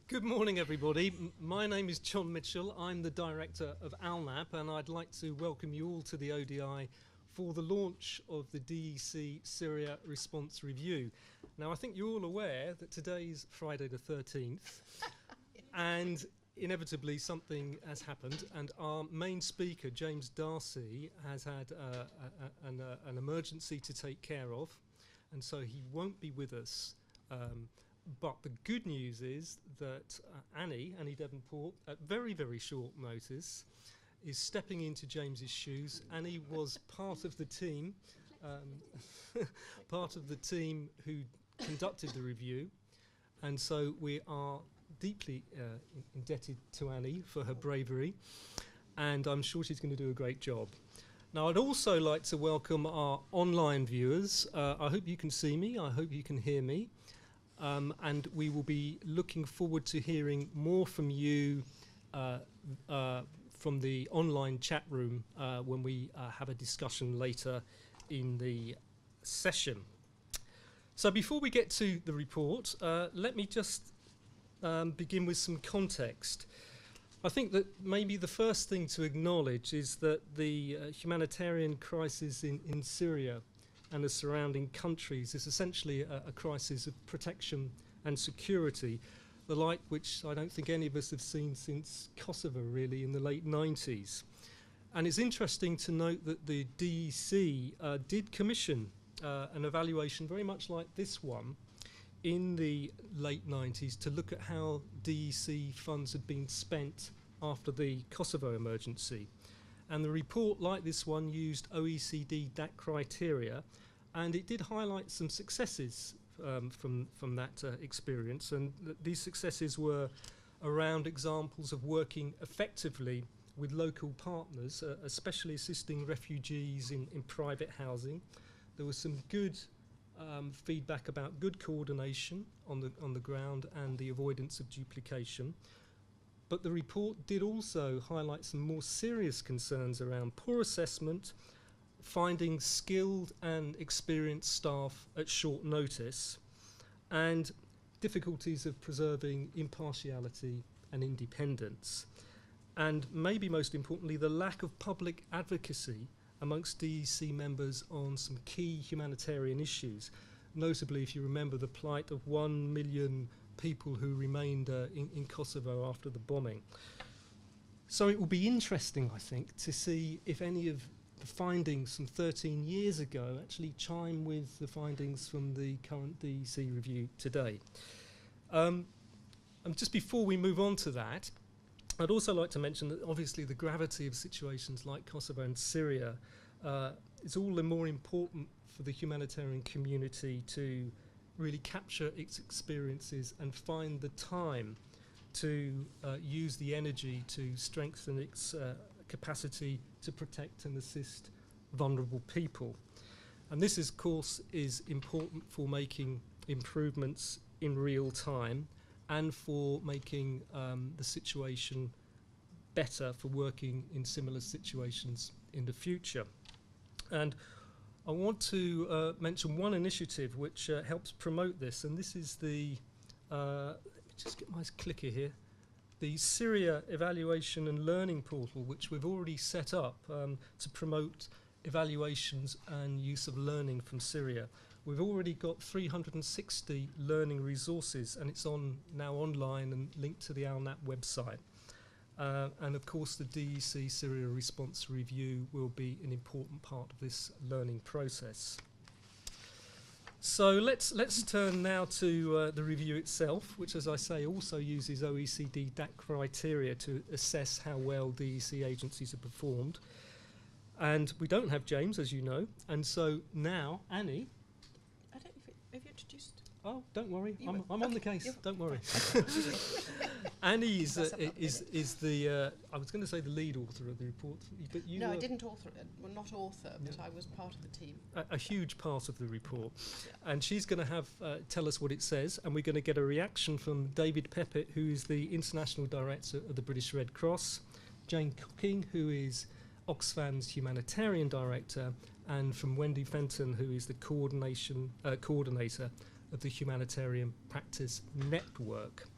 Good morning, everybody. My name is John Mitchell. I'm the director of ALNAP, and I'd like to welcome you all to the ODI for the launch of the DEC Syria Response Review. Now, I think you're all aware that today's Friday the 13th, and inevitably something has happened, and our main speaker, James Darcy, has had an emergency to take care of, and so he won't be with us. But the good news is that Annie Devonport, at very, very short notice, is stepping into James's shoes. Annie was part of the team, who conducted the review, and so we are deeply indebted to Annie for her bravery, and I'm sure she's going to do a great job. Now, I'd also like to welcome our online viewers. I hope you can see me. I hope you can hear me. And we will be looking forward to hearing more from you from the online chat room when we have a discussion later in the session. So before we get to the report, let me just begin with some context. I think that maybe the first thing to acknowledge is that the humanitarian crisis in Syria and the surrounding countries is essentially a crisis of protection and security, the like which I don't think any of us have seen since Kosovo, really, in the late 90s. And it's interesting to note that the DEC did commission an evaluation very much like this one in the late 90s to look at how DEC funds had been spent after the Kosovo emergency. And the report, like this one, used OECD DAC criteria, and it did highlight some successes from that experience. And these successes were around examples of working effectively with local partners, especially assisting refugees in private housing. There was some good feedback about good coordination on the ground and the avoidance of duplication. But the report did also highlight some more serious concerns around poor assessment, finding skilled and experienced staff at short notice, and difficulties of preserving impartiality and independence. And maybe most importantly, the lack of public advocacy amongst DEC members on some key humanitarian issues, notably, if you remember, the plight of 1 million people who remained in Kosovo after the bombing. So it will be interesting, I think, to see if any of the findings from 13 years ago actually chime with the findings from the current DEC review today. And just before we move on to that, I'd also like to mention that obviously the gravity of situations like Kosovo and Syria is all the more important for the humanitarian community to really capture its experiences and find the time to use the energy to strengthen its capacity to protect and assist vulnerable people. And this, of course, is important for making improvements in real time and for making the situation better for working in similar situations in the future. And I want to mention one initiative which helps promote this, and this is the, let me just get my clicker here, the Syria Evaluation and Learning Portal, which we've already set up to promote evaluations and use of learning from Syria. We've already got 360 learning resources, and it's now online and linked to the ALNAP website. And of course, the DEC Syria Response Review will be an important part of this learning process. So let's turn now to the review itself, which, as I say, also uses OECD DAC criteria to assess how well DEC agencies have performed. And we don't have James, as you know, and so now, Annie. I don't know if you introduced. Oh, don't worry, I'm on the case. Don't worry. Annie is the I was going to say the lead author of the report, but you. No, I didn't author it. Well, not author, but I was part of the team. A huge part of the report, and she's going to have tell us what it says, and we're going to get a reaction from David Peppett, who is the international director of the British Red Cross, Jane Cooking, who is Oxfam's humanitarian director, and from Wendy Fenton, who is the coordinator of the Humanitarian Practice Network.